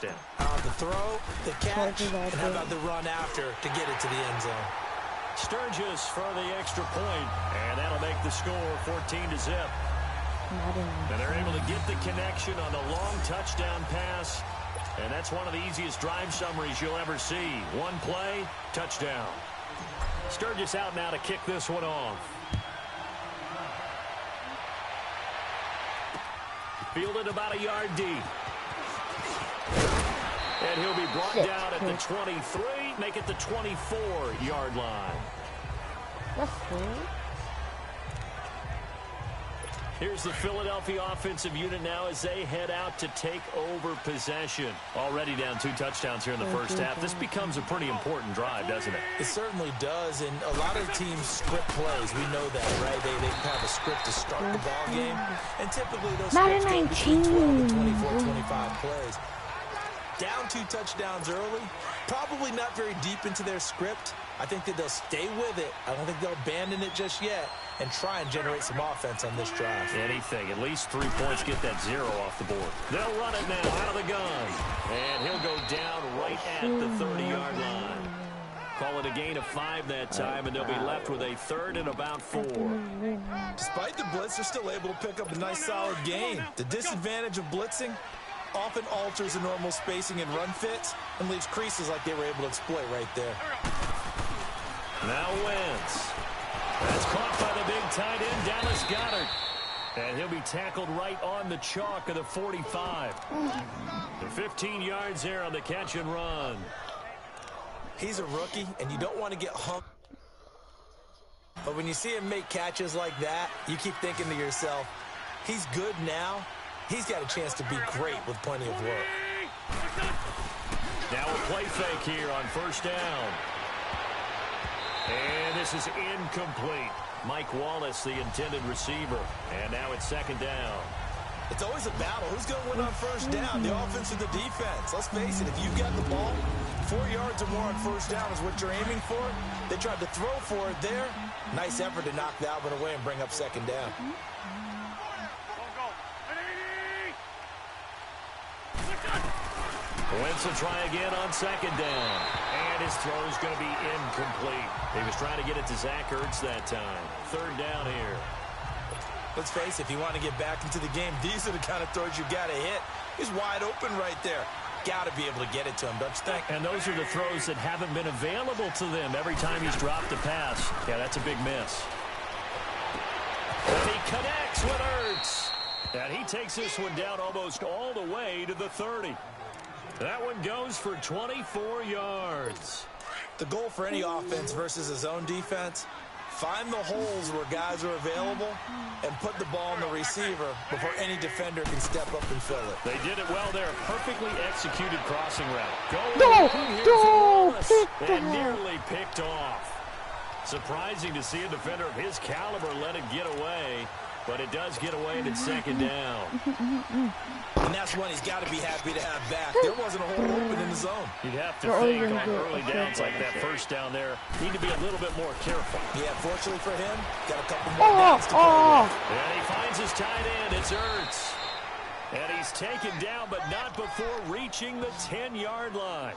touchdown. The throw, the catch, and how about the run after to get it to the end zone. Sturgis for the extra point, and that'll make the score 14-0. And they're able to get the connection on the long touchdown pass, and that's one of the easiest drive summaries you'll ever see. One play, touchdown. Sturgis out now to kick this one off. Fielded about a yard deep. And he'll be brought down at the 23, make it the 24-yard line. That's cool. Here's the Philadelphia offensive unit now as they head out to take over possession. Already down 2 touchdowns here in the first half. This becomes a pretty important drive, doesn't it? It certainly does, and a lot of teams script plays. We know that, right? They have a script to start the ball game, and typically those scripts go between 12 and 24, 25 plays. Down 2 touchdowns early, probably not very deep into their script. I think that they'll stay with it. I don't think they'll abandon it just yet and try and generate some offense on this drive. Anything. At least 3 points, get that 0 off the board. They'll run it now out of the gun. And he'll go down right at the 30-yard line. Call it a gain of 5 that time, and they'll be left with a 3rd and about 4. Despite the blitz, they're still able to pick up a nice solid gain. The disadvantage of blitzing often alters the normal spacing and run fits and leaves creases like they were able to exploit right there. Now Wentz. That's caught by the big tight end, Dallas Goedert. And he'll be tackled right on the chalk of the 45. The 15 yards there on the catch and run. He's a rookie, and you don't want to get humped. But when you see him make catches like that, you keep thinking to yourself, he's good now. He's got a chance to be great with plenty of work. Now a play fake here on first down. And this is incomplete. Mike Wallace, the intended receiver. And now it's 2nd down. It's always a battle. Who's going to win on first down, the offense or the defense? Let's face it, if you've got the ball, 4 yards or more on first down is what you're aiming for. They tried to throw for it there. Nice effort to knock that one away and bring up 2nd down. Wentz will try again on 2nd down. And his throw is going to be incomplete. He was trying to get it to Zach Ertz that time. 3rd down here. Let's face it, if you want to get back into the game, these are the kind of throws you got to hit. He's wide open right there. Got to be able to get it to him, don't you think? And those are the throws that haven't been available to them every time he's dropped a pass. Yeah, that's a big miss. And he connects with Ertz. And he takes this one down almost all the way to the 30. That one goes for 24 yards. The goal for any offense versus his own defense, find the holes where guys are available and put the ball on the receiver before any defender can step up and fill it. They did it well there. Perfectly executed crossing route. And nearly picked off. Surprising to see a defender of his caliber let it get away. But it does get away and it's 2nd down. And that's one he's got to be happy to have back. There wasn't a hole open in the zone. You'd have to think on early downs like that, first down there, need to be a little bit more careful. Yeah, fortunately for him, got a couple more downs to play with. And he finds his tight end. It's Ertz. And he's taken down, but not before reaching the 10-yard line.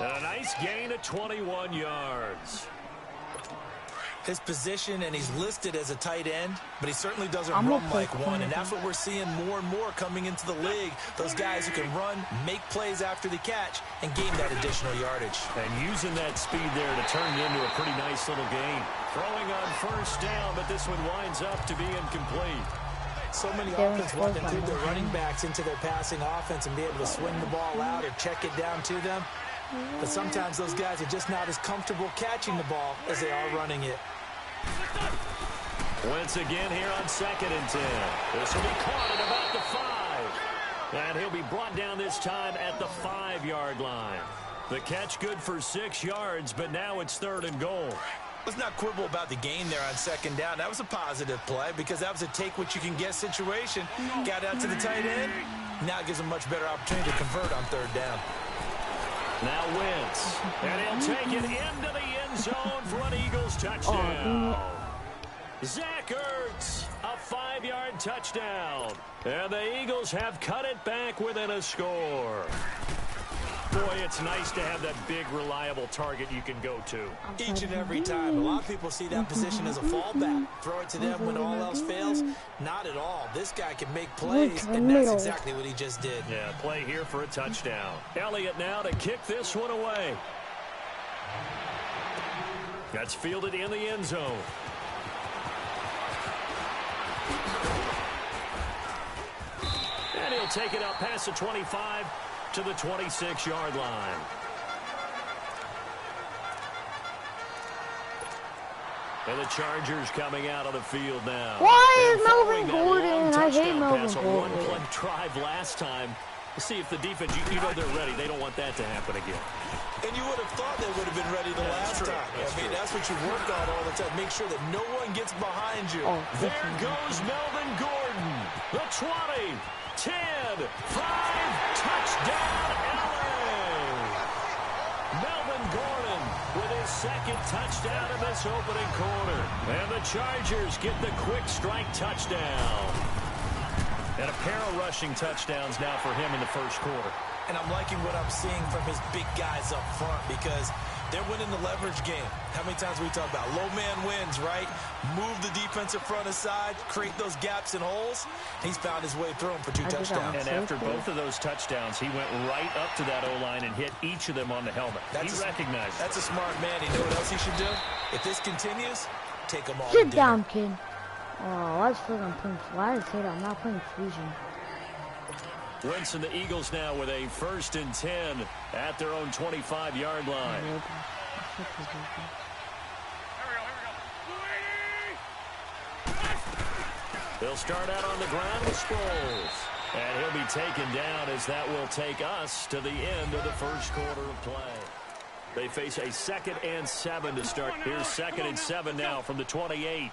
And a nice gain of 21 yards. His position, and he's listed as a tight end, but he certainly doesn't run like one, and that's what we're seeing more and more coming into the league. Those guys who can run, make plays after the catch, and gain that additional yardage. And using that speed there to turn it into a pretty nice little gain. Throwing on first down, but this one winds up to be incomplete. So many offenses want to include their running backs into their passing offense and be able to swing the ball out or check it down to them. But sometimes those guys are just not as comfortable catching the ball as they are running it. Wentz again here on 2nd and 10. This will be caught at about the 5. And he'll be brought down this time at the 5-yard line. The catch good for 6 yards, but now it's 3rd and goal. Let's not quibble about the gain there on 2nd down. That was a positive play because that was a take-what-you-can-get situation. Got out to the tight end. Now it gives him a much better opportunity to convert on 3rd down. Now Wentz. And he'll take it into the end zone for an Eagles touchdown. Zach Ertz, a 5-yard touchdown. And the Eagles have cut it back within a score. it's nice to have that big, reliable target you can go to. Each and every time. A lot of people see that position as a fallback. Throw it to them when all else fails. Not at all. This guy can make plays, and that's exactly what he just did. Yeah, play here for a touchdown. Elliott now to kick this one away. That's fielded in the end zone. And he'll take it up past the 25 to the 26-yard line. And the Chargers coming out on the field now. Why is Melvin Gordon? I hate Melvin Gordon. One-play drive last time. See if the defense, you know they're ready. They don't want that to happen again. And you would have thought they would have been ready the last time. That's what you work on all the time. Make sure that no one gets behind you. Oh, there goes Melvin Gordon. The 20, 10, 5, touchdown, LA. Melvin Gordon with his second touchdown in this opening quarter. And the Chargers get the quick strike touchdown. And a pair of rushing touchdowns now for him in the first quarter. And I'm liking what I'm seeing from his big guys up front because they're winning the leverage game. How many times we talk about low man wins, right? Move the defensive front aside, create those gaps and holes. He's found his way through them for 2 touchdowns. And after both of those touchdowns, he went right up to that O-line and hit each of them on the helmet. He recognized it. That's a smart man. You know what else he should do? If this continues, take them all. Sit down, kid. Oh, I was freaking playing. Why did I say that? I'm not playing Fusion. Wentz and the Eagles now with a 1st and 10 at their own 25-yard line. They'll start out on the ground with Sproles. And he'll be taken down as that will take us to the end of the first quarter of play. They face a 2nd and 7 to start. Here's 2nd and 7 now from the 28.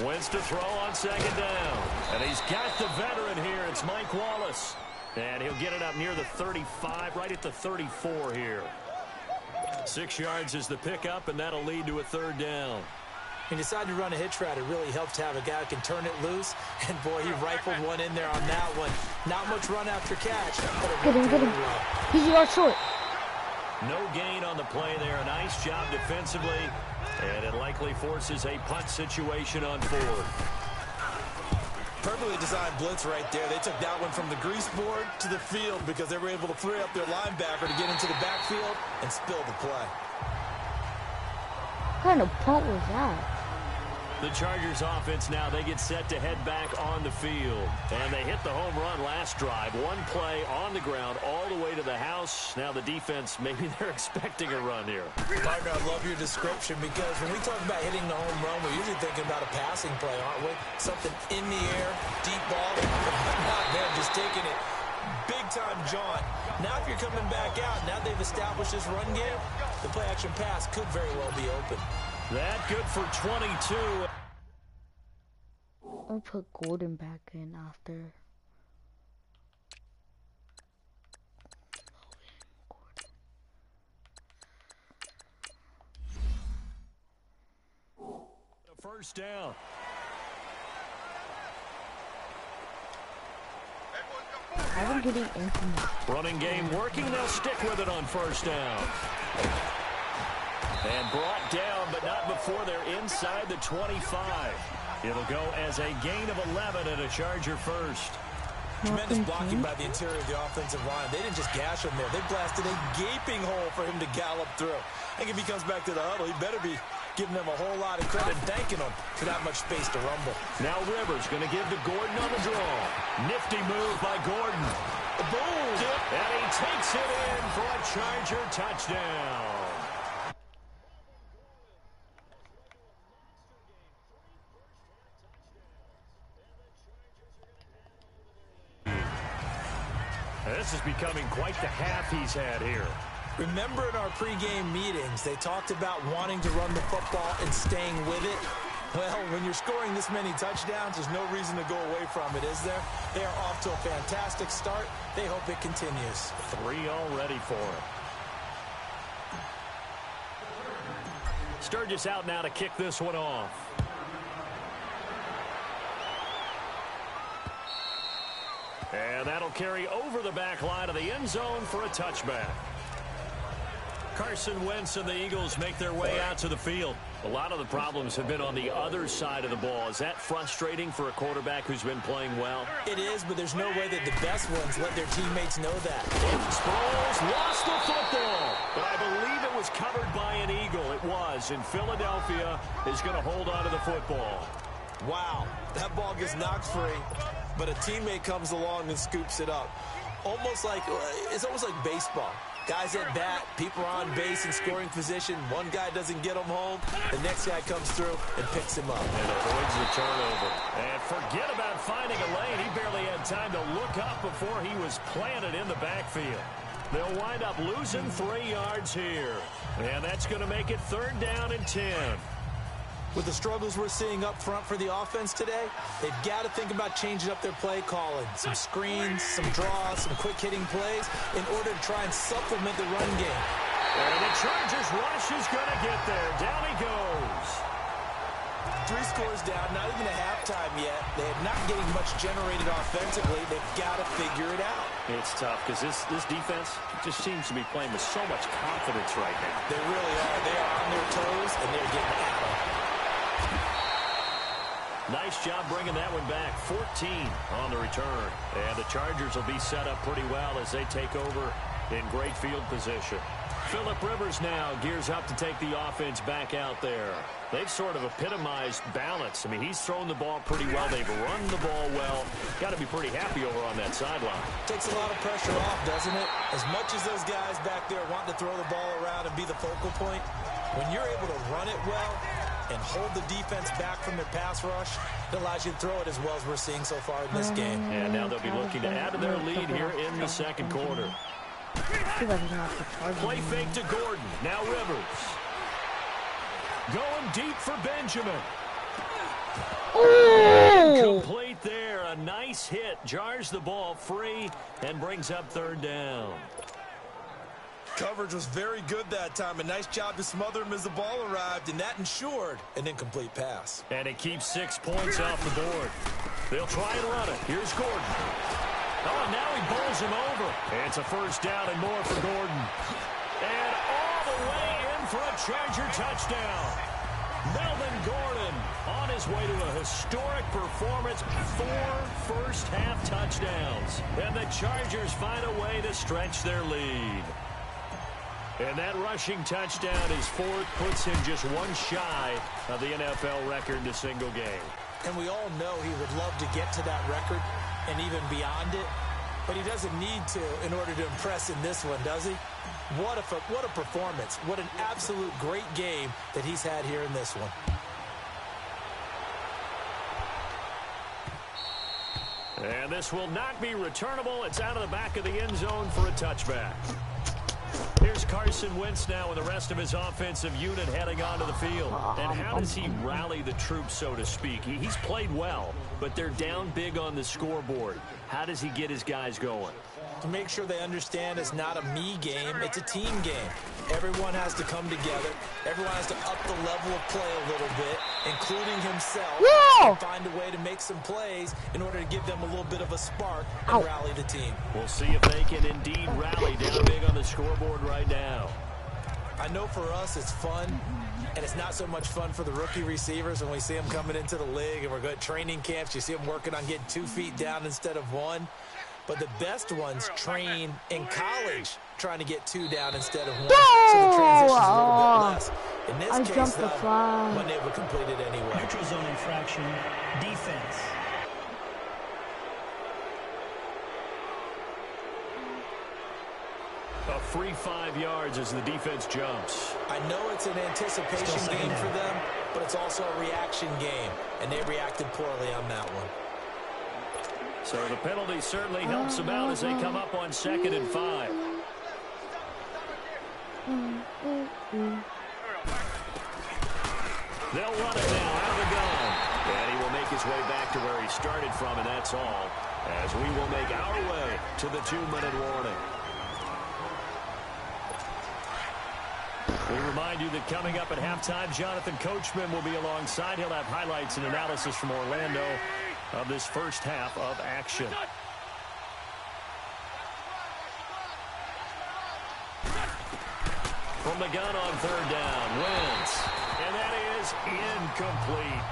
Wentz to throw on 2nd down. And he's got the veteran here. It's Mike Wallace. And he'll get it up near the 35, right at the 34 here. 6 yards is the pickup, and that'll lead to a 3rd down. He decided to run a hitch route. It really helps to have a guy who can turn it loose. And, boy, he rifled one in there on that one. Not much run after catch. Get him. He's your short. No gain on the play there. A nice job defensively. And it likely forces a punt situation on 4th. Perfectly designed blitz right there. They took that one from the grease board to the field because they were able to free up their linebacker to get into the backfield and spill the play. What kind of punt was that? The Chargers offense now, they get set to head back on the field. And they hit the home run last drive. One play on the ground all the way to the house. Now the defense, maybe they're expecting a run here. Partner, I love your description because when we talk about hitting the home run, we're usually thinking about a passing play, aren't we? Something in the air, deep ball. Not there, just taking it. Big-time John. Now if you're coming back out, now they've established this run game, the play-action pass could very well be open. That good for 22. I'll put Gordon back in after. The 1st down. I'm getting infinite. Running game working. They'll stick with it on 1st down. And brought down, but not before they're inside the 25. It'll go as a gain of 11 and a Charger 1st. Tremendous blocking by the interior of the offensive line. They didn't just gash him there. They blasted a gaping hole for him to gallop through. I think if he comes back to the huddle, he better be giving them a whole lot of credit, thanking them for that much space to rumble. Now Rivers going to give to Gordon on the draw. Nifty move by Gordon. Boom! And he takes it in for a Charger touchdown. This is becoming quite the half he's had here. Remember in our pregame meetings, they talked about wanting to run the football and staying with it? Well, when you're scoring this many touchdowns, there's no reason to go away from it, is there? They are off to a fantastic start. They hope it continues. 3 already for him. Sturgis out now to kick this one off. And that'll carry over the back line of the end zone for a touchback. Carson Wentz and the Eagles make their way out to the field. A lot of the problems have been on the other side of the ball. Is that frustrating for a quarterback who's been playing well? It is, but there's no way that the best ones let their teammates know that. Sproles lost the football, but I believe it was covered by an Eagle. It was, and Philadelphia is going to hold on to the football. Wow, that ball gets knocked free, but a teammate comes along and scoops it up. It's almost like baseball. Guys at bat, people are on base in scoring position. One guy doesn't get him home. The next guy comes through and picks him up. And avoids the turnover. And forget about finding a lane. He barely had time to look up before he was planted in the backfield. They'll wind up losing 3 yards here. And that's going to make it 3rd down and 10. With the struggles we're seeing up front for the offense today, they've got to think about changing up their play calling. Some screens, some draws, some quick-hitting plays in order to try and supplement the run game. And the Chargers rush is going to get there. Down he goes. 3 scores down, not even a halftime yet. They are not getting much generated offensively. They've got to figure it out. It's tough because this defense just seems to be playing with so much confidence right now. They really are. They are on their toes, and they're getting at them. Nice job bringing that one back. 14 on the return. And the Chargers will be set up pretty well as they take over in great field position. Phillip Rivers now gears up to take the offense back out there. They've sort of epitomized balance. I mean, he's thrown the ball pretty well. They've run the ball well. Got to be pretty happy over on that sideline. Takes a lot of pressure off, doesn't it? As much as those guys back there want to throw the ball around and be the focal point, when you're able to run it well and hold the defense back from their pass rush, it allows you to throw it as well as we're seeing so far in this game. And now they'll be looking to add to their lead here in the 2nd quarter. Play fake to Gordon. Now Rivers. Going deep for Benjamin. Complete there. A nice hit. Jars the ball free and brings up 3rd down. Coverage was very good that time. A nice job to smother him as the ball arrived, and that ensured an incomplete pass. And it keeps 6 points off the board. They'll try and run it. Here's Gordon. Oh, now he bowls him over. It's a 1st down and more for Gordon. And all the way in for a Charger touchdown. Melvin Gordon on his way to a historic performance. 4 first-half touchdowns. And the Chargers find a way to stretch their lead. And that rushing touchdown is 4th, puts him just 1 shy of the NFL record in a single game. And we all know he would love to get to that record and even beyond it, but he doesn't need to in order to impress in this one, does he? What a performance. What an absolute great game that he's had here in this one. And this will not be returnable. It's out of the back of the end zone for a touchback. Here's Carson Wentz now with the rest of his offensive unit heading onto the field. And how does he rally the troops, so to speak? He's played well, but they're down big on the scoreboard. How does he get his guys going? To make sure they understand it's not a me game, it's a team game. Everyone has to come together. Everyone has to up the level of play a little bit, including himself, and find a way to make some plays in order to give them a little bit of a spark and rally the team. We'll see if they can indeed rally down big on the scoreboard right now. I know for us it's fun, and it's not so much fun for the rookie receivers when we see them coming into the league and we're going to training camps. You see them working on getting 2 feet down instead of 1. But the best ones train in college trying to get 2 down instead of 1. So the transition's a little bit less. In this case, though, wasn't able to complete it anyway. Neutral zone infraction, defense. A free 5 yards as the defense jumps. I know it's an anticipation game for them, but it's also a reaction game, and they reacted poorly on that one. So the penalty certainly helps them out as they come up on 2nd and 5. They'll run it now out of the gun. And he will make his way back to where he started from, and that's all. As we will make our way to the 2-minute warning. We remind you that coming up at halftime, Jonathan Coachman will be alongside. He'll have highlights and analysis from Orlando of this first half of action. From the gun on third down, Wentz. And that is incomplete.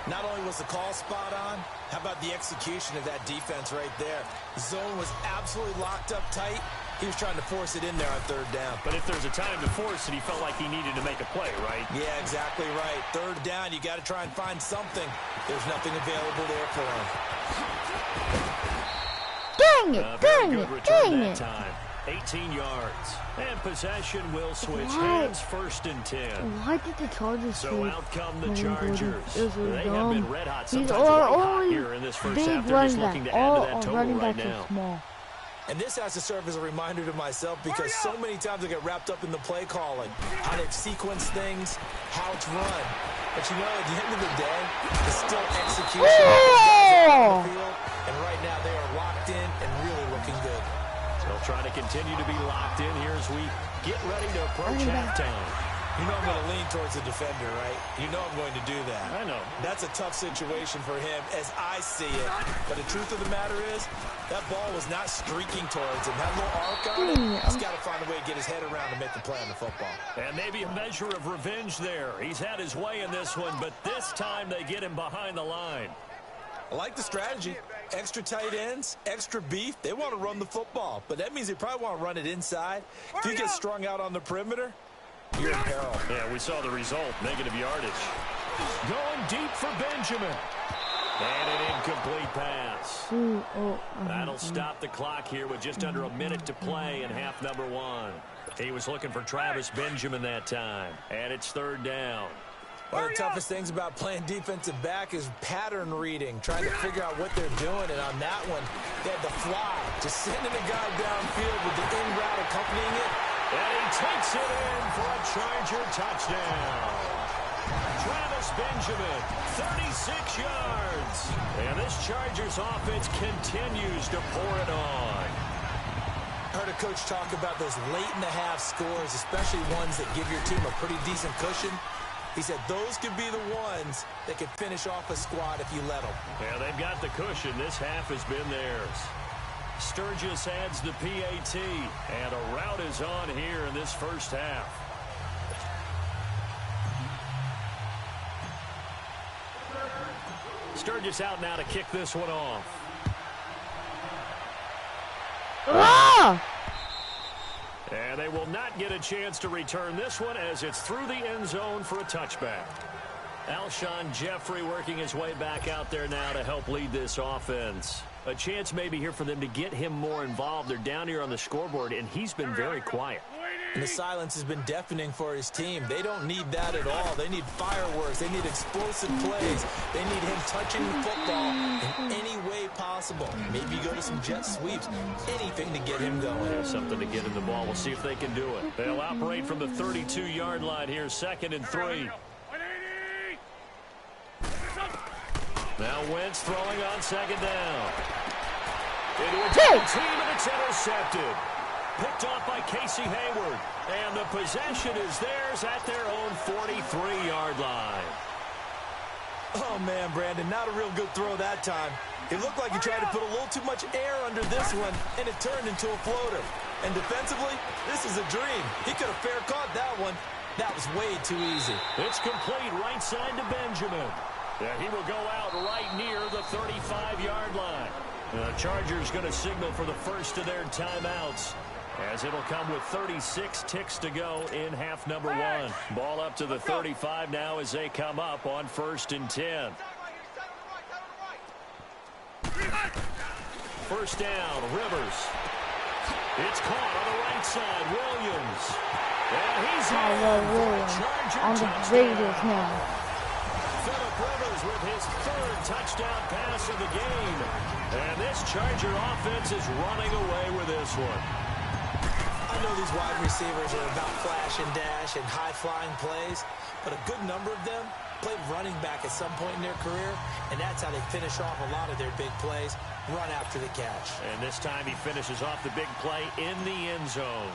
Not only was the call spot on, how about the execution of that defense right there? The zone was absolutely locked up tight. He was trying to force it in there on third down. But if there's a time to force it, he felt like he needed to make a play, right? Yeah, exactly right. Third down, you got to try and find something. There's nothing available there for him. Dang it, dang it, dang it. Time. 18 yards. And possession will switch hands, first and 10. Why did the Chargers So out come the Chargers. They have been red hot. These Sometimes are white hot only here in this first big half. They're just running looking back. to add to All that total running right backs now. are small. And this has to serve as a reminder to myself because so many times I get wrapped up in the play calling, how they sequence things, how it's run. But you know, at the end of the day, it's still execution. On the field, and right now they are locked in and really looking good. They'll try to continue to be locked in here as we get ready to approach halftime. You know I'm going to lean towards the defender, right? You know I'm going to do that. I know. That's a tough situation for him as I see it. But the truth of the matter is, that ball was not streaking towards him. That little arc on it, he's got to find a way to get his head around and make the play on the football. And maybe a measure of revenge there. He's had his way in this one, but this time they get him behind the line. I like the strategy. Extra tight ends, extra beef. They want to run the football, but that means they probably want to run it inside. If you get strung out on the perimeter, you're in peril. Yeah, we saw the result. Negative yardage. Going deep for Benjamin. And an incomplete pass. That'll stop the clock here with just under a minute to play in half number one. He was looking for Travis Benjamin that time. And it's third down. One of the toughest things about playing defensive back is pattern reading, trying to figure out what they're doing. And on that one, they had the fly, just sending a guy downfield with the in route accompanying it. And he takes it in for a Charger touchdown. Travis Benjamin, 36 yards. And this Chargers offense continues to pour it on. I heard a coach talk about those late-in-the-half scores, especially ones that give your team a pretty decent cushion. He said those could be the ones that could finish off a squad if you let them. Yeah, they've got the cushion. This half has been theirs. Sturgis adds the PAT, and a rout is on here in this first half. Sturgis out now to kick this one off. And they will not get a chance to return this one as it's through the end zone for a touchback. Alshon Jeffrey working his way back out there now to help lead this offense. A chance maybe here for them to get him more involved. They're down here on the scoreboard, and he's been very quiet. And the silence has been deafening for his team. They don't need that at all. They need fireworks. They need explosive plays. They need him touching the football in any way possible. Maybe go to some jet sweeps. Anything to get him going. There's something to get him the ball. We'll see if they can do it. They'll operate from the 32-yard line here, 2nd and 3. Now Wentz throwing on 2nd down. Into a double team, and it's intercepted. Picked off by Casey Hayward. And the possession is theirs at their own 43-yard line. Oh, man, Brandon, not a real good throw that time. It looked like he tried to put a little too much air under this one, and it turned into a floater. And defensively, this is a dream. He could have fair caught that one. That was way too easy. It's complete right side to Benjamin. Yeah, he will go out right near the 35-yard line. The Chargers going to signal for the first of their timeouts, as it'll come with 36 ticks to go in half number one. Ball up to the 35 now as they come up on 1st and 10. First down, Rivers. It's caught on the right side, Williams. And he's on the Raiders now. Phillip Rivers with his 3rd touchdown pass of the game. And this Charger offense is running away with this one. I know these wide receivers are about flash and dash and high-flying plays, but a good number of them played running back at some point in their career, and that's how they finish off a lot of their big plays, run after the catch. And this time he finishes off the big play in the end zone.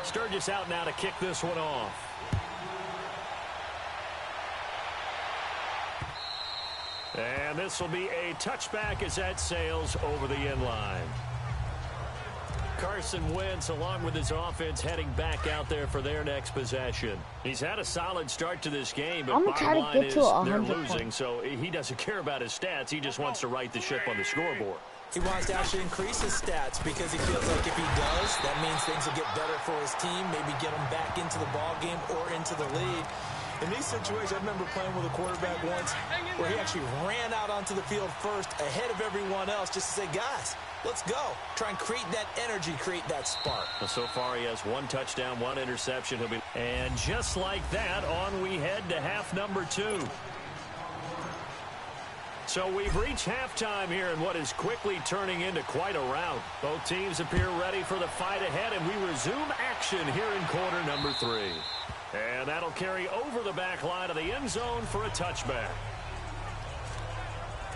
Sturgis out now to kick this one off. And this will be a touchback as that sails over the end line. Carson Wentz, along with his offense, heading back out there for their next possession. He's had a solid start to this game, but bottom line is they're losing, so he doesn't care about his stats. He just wants to right the ship on the scoreboard. He wants to actually increase his stats because he feels like if he does, that means things will get better for his team, maybe get him back into the ball game or into the lead. In these situations, I remember playing with a quarterback once where he actually ran out onto the field first ahead of everyone else just to say, guys, let's go. Try and create that energy, create that spark. Well, so far he has 1 touchdown, 1 interception. And just like that, on we head to half number 2. So we've reached halftime here in what is quickly turning into quite a rout. Both teams appear ready for the fight ahead, and we resume action here in quarter number 3. And that'll carry over the back line of the end zone for a touchback.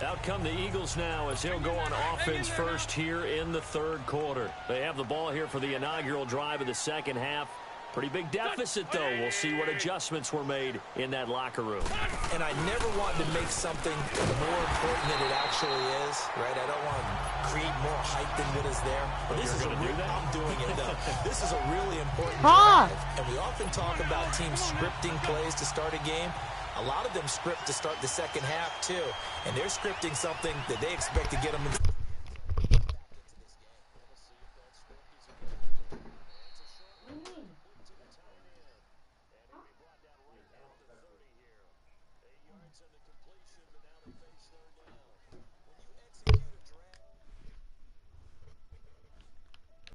Out come the Eagles now as they'll go on offense first here in the 3rd quarter. They have the ball here for the inaugural drive of the second half. Pretty big deficit, though. We'll see what adjustments were made in that locker room. And I never want to make something more important than it actually is, right? I don't want to create more hype than what is there. But this is I'm doing it, though. This is a really important drive. And we often talk about teams scripting plays to start a game. A lot of them script to start the second half, too. And they're scripting something that they expect to get them in.